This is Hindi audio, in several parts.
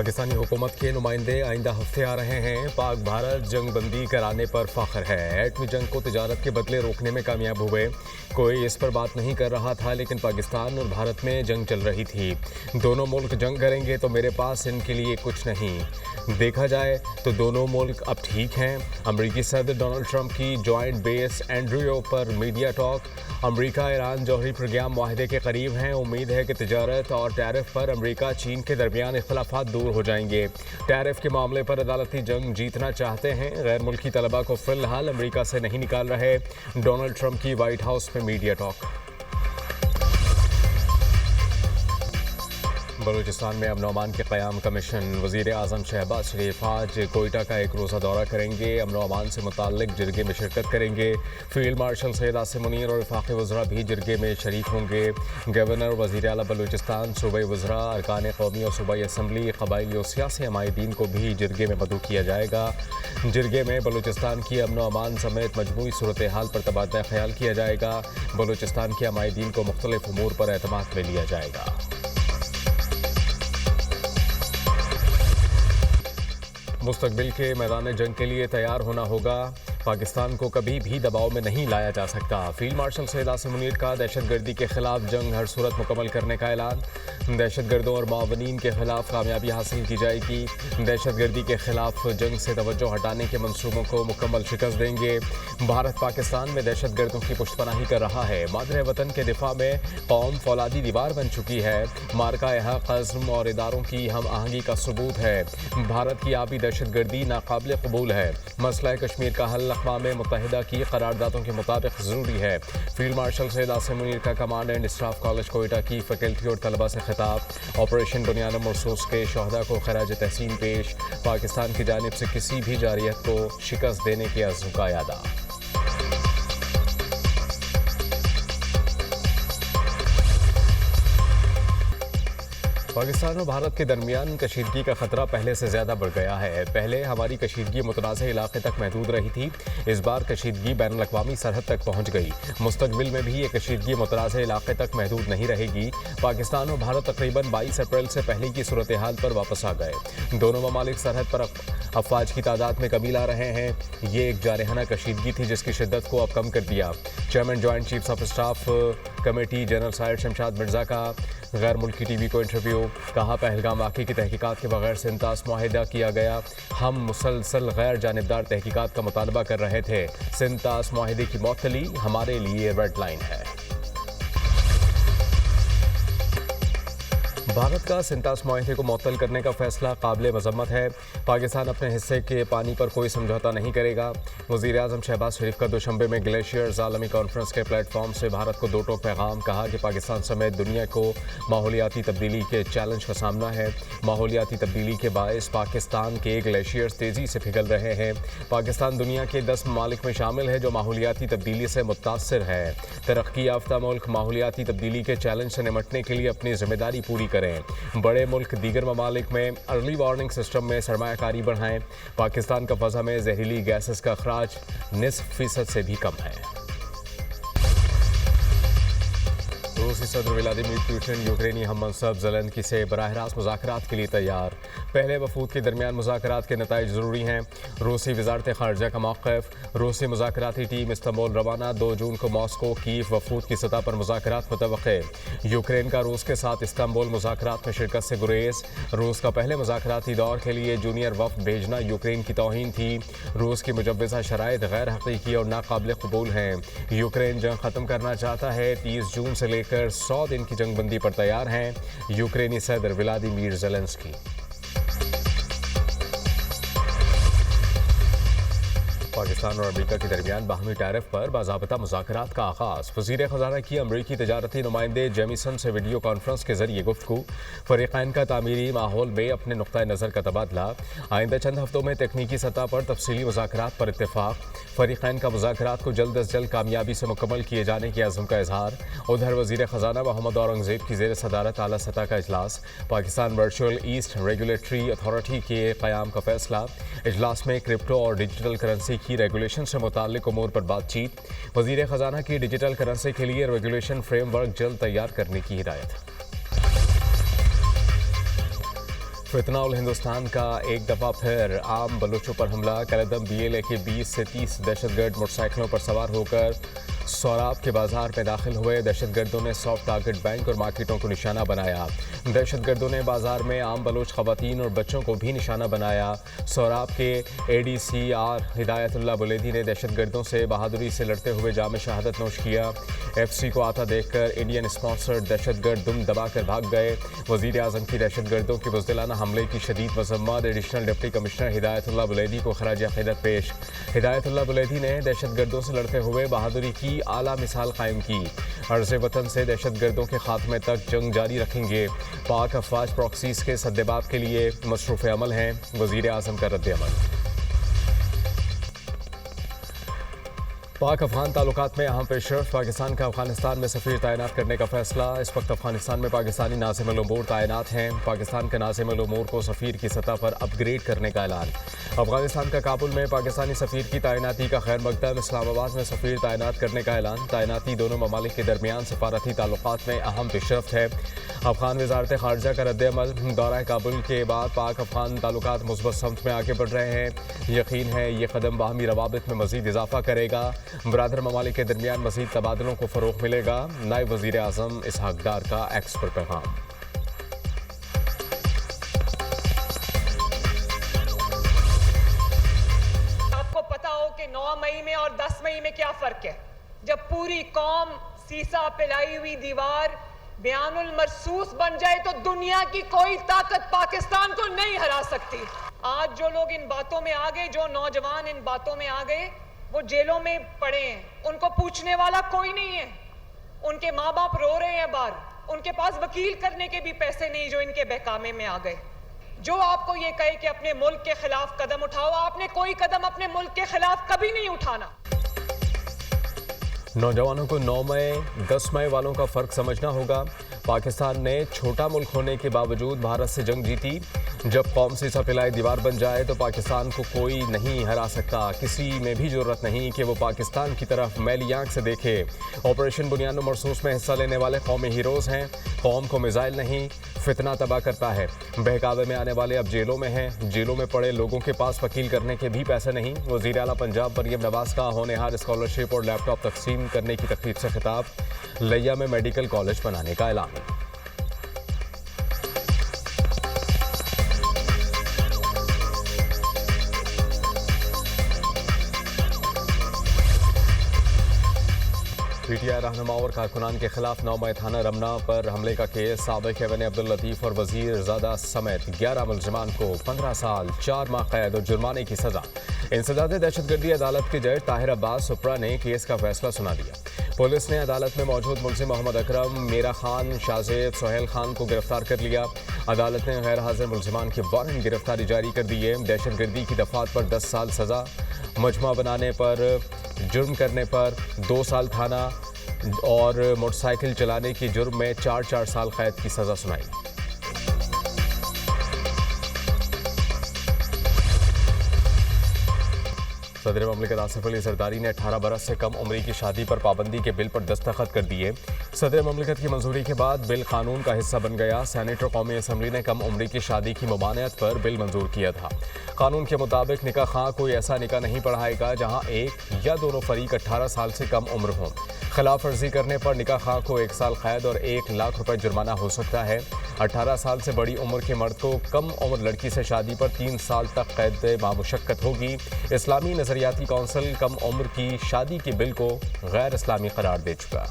पाकिस्तानी हुकूमत के नुमाइंदे आइंदा हफ्ते आ रहे हैं। पाक भारत जंग बंदी कराने पर फख्र है। एटमी जंग को तिजारत के बदले रोकने में कामयाब हुए। कोई इस पर बात नहीं कर रहा था, लेकिन पाकिस्तान और भारत में जंग चल रही थी। दोनों मुल्क जंग करेंगे तो मेरे पास इनके लिए कुछ नहीं। देखा जाए तो दोनों मुल्क अब ठीक हैं। अमरीकी सदर डोनाल्ड ट्रंप की जॉइंट बेस एंड्रियो पर मीडिया टॉक। अमरीका ईरान जौहरी प्रोग्राम माहिदे के करीब हैं। उम्मीद है कि तिजारत और टैरिफ पर अमरीका चीन के दरमियान इख्तलाफात दूर हो जाएंगे। टैरिफ के मामले पर अदालती जंग जीतना चाहते हैं। गैर मुल्की तलबा को फिलहाल अमरीका से नहीं निकाल रहे। डोनाल्ड ट्रंप की व्हाइट हाउस में मीडिया टॉक। बलूचिस्तान में अमन अमान के क़याम का मिशन। वज़ीर आज़म शहबाज शरीफ आज कोयटा का एक रोज़ा दौरा करेंगे। अमन अमान से मुताल्लिक़ जिरगे में शिरकत करेंगे। फील्ड मार्शल सैयद आसिम मुनीर और वफ़ाक़ी वज़रा भी जिरगे में शरीक होंगे। गवर्नर वज़ीर आला बलूचिस्तान, सूबाई वज़रा, अरकान कौमी और सूबाई असम्बली, क़बाइली और सियासी हमायदीन को भी जिरगे में मदऊ किया जाएगा। जिरगे में बलूचिस्तान की अमन अमान समेत मजमूई सूरत हाल पर तबादला ख्याल किया जाएगा। बलूचिस्तान के हमायदीन को मुख्तलिफ उमूर पर एतमाद में लिया जाएगा। मुस्तकबिल के मैदान जंग के लिए तैयार होना होगा। पाकिस्तान को कभी भी दबाव में नहीं लाया जा सकता। फील्ड मार्शल सैयद आसिम मुनीर का दहशतगर्दी के खिलाफ जंग हर सूरत मुकम्मल करने का ऐलान। दहशतगर्दों और मावनीन के खिलाफ कामयाबी हासिल की जाएगी। दहशतगर्दी के खिलाफ जंग से तवज्जो हटाने के मंसूबों को मुकम्मल शिकस्त देंगे। भारत पाकिस्तान में दहशतगर्दों की पुष्टपनाही कर रहा है। मादरे वतन के दिफा में कौम फौलादी दीवार बन चुकी है। मार्का हक अज़्म और इदारों की हम आहंगी का सबूत है। भारत की आबी दहशतगर्दी नाकाबिल कबूल है। मसला कश्मीर का हल अक़वाम मुत्तहिदा की करारदादों के मुताबिक ज़रूरी है। फील्ड मार्शल सैयद आसिम मुनीर का command and staff college Quetta की फैकल्टी और तलबा से खिताब। ऑपरेशन बुनियाद मरसूस के शहदा को खराज तहसीन पेश। पाकिस्तान की जानिब से किसी भी जारियत को शिकस्त देने के अज़्म का यादा। पाकिस्तान और भारत के दरमियान कशीदगी का खतरा पहले से ज़्यादा बढ़ गया है। पहले हमारी कशीदगी मुतनाज़ इलाके तक महदूद रही थी। इस बार कशीदगी बैन अल-अक़वामी सरहद तक पहुँच गई। मुस्तकबिल में भी ये कशीदगी मुतनाज़ इलाके तक महदूद नहीं रहेगी। पाकिस्तान और भारत तकरीबन 22 अप्रैल से पहले की सूरत हाल पर वापस आ गए। दोनों ममालिक सरहद पर अफवाज की तादाद में कमी ला रहे हैं। ये एक जारहाना कशीदगी थी जिसकी शिद्दत को अब कम कर दिया। Chairman joint chiefs of staff committee general Sahir Shamshad Mirza का गैर मुल्की टीवी को इंटरव्यू। कहा, पहलगाम वाक़े की तहकीकात के बगैर सिंतास मुआहिदा किया गया। हम मुसलसल गैर जानिबदार तहकीकात का मुतालबा कर रहे थे। सिंतास मुआहिदे की मअतली हमारे लिए रेड लाइन है। भारत का सिंतास मुआहिदे को मुअत्तल करने का फैसला काबिल मज़म्मत है। पाकिस्तान अपने हिस्से के पानी पर कोई समझौता नहीं करेगा। वज़ीर आज़म शहबाज शरीफ का दुशंबे में ग्लेशियर्स आलमी कॉन्फ्रेंस के प्लेटफॉर्म से भारत को दो टोक पैगाम। कहा कि पाकिस्तान समेत दुनिया को माहौलियाती तब्दीली के चैलेंज का सामना है। माहौलियाती तब्दीली के बायस पाकिस्तान के ग्लेशियर्स तेज़ी से पिघल रहे हैं। पाकिस्तान दुनिया के 10 ममालिक में शामिल है जो माहौलियाती तब्दीली से मुतासर है। तरक्की याफ्ता मुल्क माहौलियाती तब्दीली के चैलेंज से निमटने के लिए अपनी जिम्मेदारी पूरी करें। बड़े मुल्क दीगर ममालिक में अर्ली वार्निंग सिस्टम में सरमायाकारी बढ़ाएं। पाकिस्तान का फ़ज़ा में जहरीली गैसेस का अखराज 90% से भी कम है। रूसी सदर व्लादिमीर पुतिन यूक्रेनी हम मनसब ज़ेलेंस्की से बराह रास्त मुज़ाकरात के लिए तैयार। पहले वफूद के दरमियान मुज़ाकरात के नताइज ज़रूरी हैं। रूसी वज़ारत ख़ारजा का मौक़िफ़। रूसी मुज़ाकराती टीम इस्तांबुल रवाना। 2 जून को मॉस्को कीव वफूद की सतह पर मुज़ाकरात मुतवक्के। यूक्रेन का रूस के साथ इस्तांबुल मुज़ाकरात में शिरकत से गुरेज। रूस का पहले मुज़ाकराती दौर के लिए जूनियर वफ़द भेजना यूक्रेन की तौहीन थी। रूस की मुजव्वज़ा शराइत गैर हक़ीक़ी और नाकाबिल कबूल हैं। यूक्रेन जंग ख़त्म करना चाहता है। 30 जून से लेकर 100 दिन की जंगबंदी पर तैयार हैं यूक्रेनी सदर व्लादिमीर ज़ेलेंस्की। पाकिस्तान और अमेरिका के दरमियान बाहमी टैरिफ पर बाज़ाब्ता मुज़ाकरात का आगाज़। वज़ीर ख़ज़ाना की अमरीकी तजारती नुमाइंदे जेमिसन से वीडियो कॉन्फ्रेंस के जरिए गुफ्तगू। फ़रीक़ैन का तामीरी माहौल में अपने नुक़्ता नज़र का तबादला। आइंदा चंद हफ्तों में तकनीकी सतह पर तफसीली मुज़ाकरात पर इत्तेफ़ाक़। फ़रीक़ैन का मुज़ाकरात को जल्द अज़ जल्द कामयाबी से मुकम्मल किए जाने के अज़्म का इज़हार। उधर वज़ीर ख़ज़ाना मोहम्मद औरंगज़ेब की ज़ेर सदारत आला सतह का इजलास। Pakistan virtual east regulatory authority के क़याम का फ़ैसला। इजलास में क्रिप्टो और डिजिटल करेंसी की रेगुलेशन से मुताल्लिक़ उमूर पर बातचीत। वज़ीर ख़ज़ाना की डिजिटल करेंसी के लिए रेगुलेशन फ्रेमवर्क जल्द तैयार करने की हिदायत। फितना उल हिंदुस्तान का एक दफ़ा फिर आम बलूचों पर हमला। कलदम BLA के 20 से 30 दहशतगर्द मोटरसाइकिलों पर सवार होकर सौराब के बाजार में दाखिल हुए। दहशतगर्दों ने सॉफ्ट टारगेट बैंक और मार्केटों को निशाना बनाया। दहशतगर्दों ने बाजार में आम बलूच खवातीन और बच्चों को भी निशाना बनाया। सौराब के ADCR हिदायतुल्लाह बुलेदी ने दहशतगर्दों से बहादुरी से लड़ते हुए जाम शहादत नोश किया। FC को आता देखकर इंडियन स्पॉन्सर्ड दहशतगर्द दुम दबाकर भाग गए। वज़ीर आज़म की दहशतगर्दों के बुज़दिलाना हमले की शदीद मज़म्मत। Additional deputy commissioner Hidayatullah Buledi को खराज अक़ीदत पेश। हिदायतुल्लाह बुलेदी ने दहशतगर्दों से लड़ते हुए बहादुरी की आला मिसाल कायम की। अर्ज़ वतन से दहशतगर्दों के खात्मे तक जंग जारी रखेंगे। पाक अफवाज प्रॉक्सीज़ के सद्देबाब के लिए मसरूफ़ अमल हैं। वज़ीर आज़म का रद्द अमल। पाक अफगान ताल्लुकात में अहम पेशरफ्त। पाकिस्तान का अफगानिस्तान में सफ़ीर तैनात करने का फैसला। इस वक्त अफगानिस्तान में पाकिस्तानी नाज़िम अल-उमूर तैनात हैं। पाकिस्तान के नाज़िम अल-उमूर को सफ़ीर की सतह पर अपग्रेड करने का ऐलान। अफगानिस्तान का काबुल में पाकिस्तानी सफ़ीर की तैनाती का खैर मकदम। इस्लामाबाद में सफ़ीर तैनात करने का ऐलान। तैनाती दोनों ममालिक के दरमियान सफारती ताल्लुकात में अहम पेशरफ्त है। अफगान वज़ारत ख़ारजा का रद्द अमल। दौरा काबुल के बाद पाक अफगान ताल्लुकात मुस्बत समत में आगे बढ़ रहे हैं। यकीन है ये कदम बाहमी रवाबित में मज़ीद इजाफा करेगा। बरादर ममालिक के दरमियान मज़ीद तबादलों को फ़रोग़ मिलेगा। नायब वज़ीर आज़म इसहाक़ डार का एक्स पर पैगाम। आपको पता हो कि 9 मई में और 10 मई में क्या फ़र्क है, जब पूरी कौम सीसा पिलाई हुई दीवार बयानुल मरसूस बन जाए तो दुनिया की कोई ताकत पाकिस्तान को नहीं हरा सकती। आज जो लोग इन बातों में आ गए, जो नौजवान इन बातों में आ गए, वो जेलों में पड़े हैं। उनको पूछने वाला कोई नहीं है। उनके माँ बाप रो रहे हैं बाहर। उनके पास वकील करने के भी पैसे नहीं जो इनके बहकामे में आ गए। जो आपको ये कहे कि अपने मुल्क के खिलाफ कदम उठाओ, आपने कोई कदम अपने मुल्क के खिलाफ कभी नहीं उठाना। नौजवानों को 9 मई 10 मई वालों का फ़र्क समझना होगा। पाकिस्तान ने छोटा मुल्क होने के बावजूद भारत से जंग जीती। जब कौम सीसा पिलाई दीवार बन जाए तो पाकिस्तान को कोई नहीं हरा सकता। किसी में भी ज़रूरत नहीं कि वो पाकिस्तान की तरफ मैली आंख से देखे। ऑपरेशन बुनियाद मरसूस में हिस्सा लेने वाले कौमी हीरोज़ हैं। कौम को मिसाइल नहीं, फितना तबाह करता है। बहकावे में आने वाले अब जेलों में हैं। जेलों में पड़े लोगों के पास वकील करने के भी पैसे नहीं। वज़ीर आला पंजाब मरियम नवाज़ का होनहार स्कॉलरशिप और लैपटॉप तकसीम करने की तकरीब से खिताब। लिया में मेडिकल कॉलेज बनाने का ऐलान। PTI रहनुमा और कारकुनान के खिलाफ 9 मई थाना रमना पर हमले का केस। साबिक एवन अब्दुल लतीफ़ और वज़ीर ज़ादा समेत 11 मुलज़िमान को 15 साल 4 माह कैद और जुर्माने की सज़ा। इंसदाद दहशतगर्दी अदालत के जज ताहिर अब्बास सुप्रा ने केस का फैसला सुना दिया। पुलिस ने अदालत में मौजूद मुलज़िम मोहम्मद अकरम, मीरा खान, शाहजेब, सोहेल खान को गिरफ्तार कर लिया। अदालत ने गैर हाजिर मुलज़िमान के वारंट गिरफ्तारी जारी कर दी है। दहशतगर्दी की दफ़ात पर 10 साल सज़ा, मजमा बनाने पर, जुर्म करने पर 2 साल थाना और मोटरसाइकिल चलाने के जुर्म में 4 साल कैद की सज़ा सुनाई। सदर ममलिकत आसिफ अली जरदारी ने 18 बरस से कम उम्री की शादी पर पाबंदी के बिल पर दस्तखत कर दिए। सदर ममलिकत की मंजूरी के बाद बिल कानून का हिस्सा बन गया। सेनेट और कौमी असम्बली ने कम उम्री की शादी की मुमानियत पर बिल मंजूर किया था। कानून के मुताबिक निकाह खां कोई ऐसा निकाह नहीं पढ़ाएगा जहां एक या दोनों फरीक 18 साल से कम उम्र हों। खिलाफ वर्जी करने पर निकाह खां को 1 साल कैद और 1 लाख रुपए जुर्माना हो सकता है। 18 साल से बड़ी उम्र के मर्द को कम उम्र लड़की से शादी पर 3 साल तक कैद बामुशक्कत होगी। इस्लामी नजरियाती कौंसिल कम उम्र की शादी के बिल को गैर इस्लामी करार दे चुका।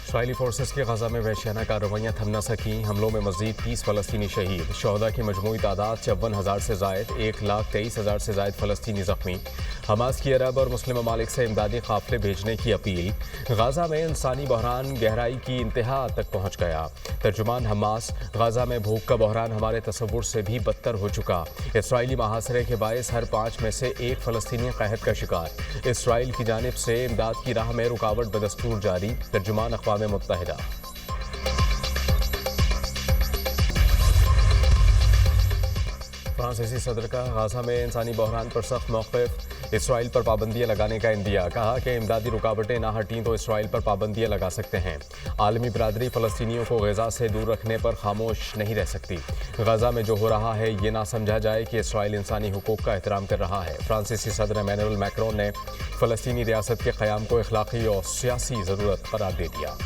इसराइली फोर्सेस की गजा में वहशियाना कार्रवाइयाँ थम न सकी। हमलों में मजीद 30 फ़लस्तीनी शहीद। शोहदा की मजमूई तादाद 54,000 से ज़ायद, 1,23,000 से ज़ायद फ़लस्तीनी ज़ख्मी। हमास की अरब और मुस्लिम ममालिक से इमदादी काफ़िले भेजने की अपील। गाज़ा में इंसानी बहरान गहराई की इंतहा तक पहुँच गया। तर्जुमान हमास, गाज़ा में भूख का बहरान हमारे तसव्वुर से भी बदतर हो चुका। इसराइली महासरे के बायस हर 5 में से 1 फ़लस्तीनी क़हत का शिकार। इसराइल की जानिब से इमदाद की राह में रुकावट बदस्तूर जारी। तर्जुमान अक़वाम मुत्तहिदा। फ्रांसीसी सदर का गाजा में इंसानी बहरान पर सख्त मौक़िफ़, इसराइल पर पाबंदियाँ लगाने का इंदिया। कहा कि इमदादी रुकावटें ना हटीं तो इसराइल पर पाबंदियाँ लगा सकते हैं। आलमी बरादरी फ़लस्तीनियों को गज़ा से दूर रखने पर खामोश नहीं रह सकती। गज़ा में जो हो रहा है ये ना समझा जाए कि इसराइल इंसानी हुकूक का एहतराम कर रहा है। फ्रांसीसी सदर इमैनुअल मैक्रोन ने फ़लस्तीनी रियासत के क़याम को इखलाक़ी और सियासी ज़रूरत करार दे दिया।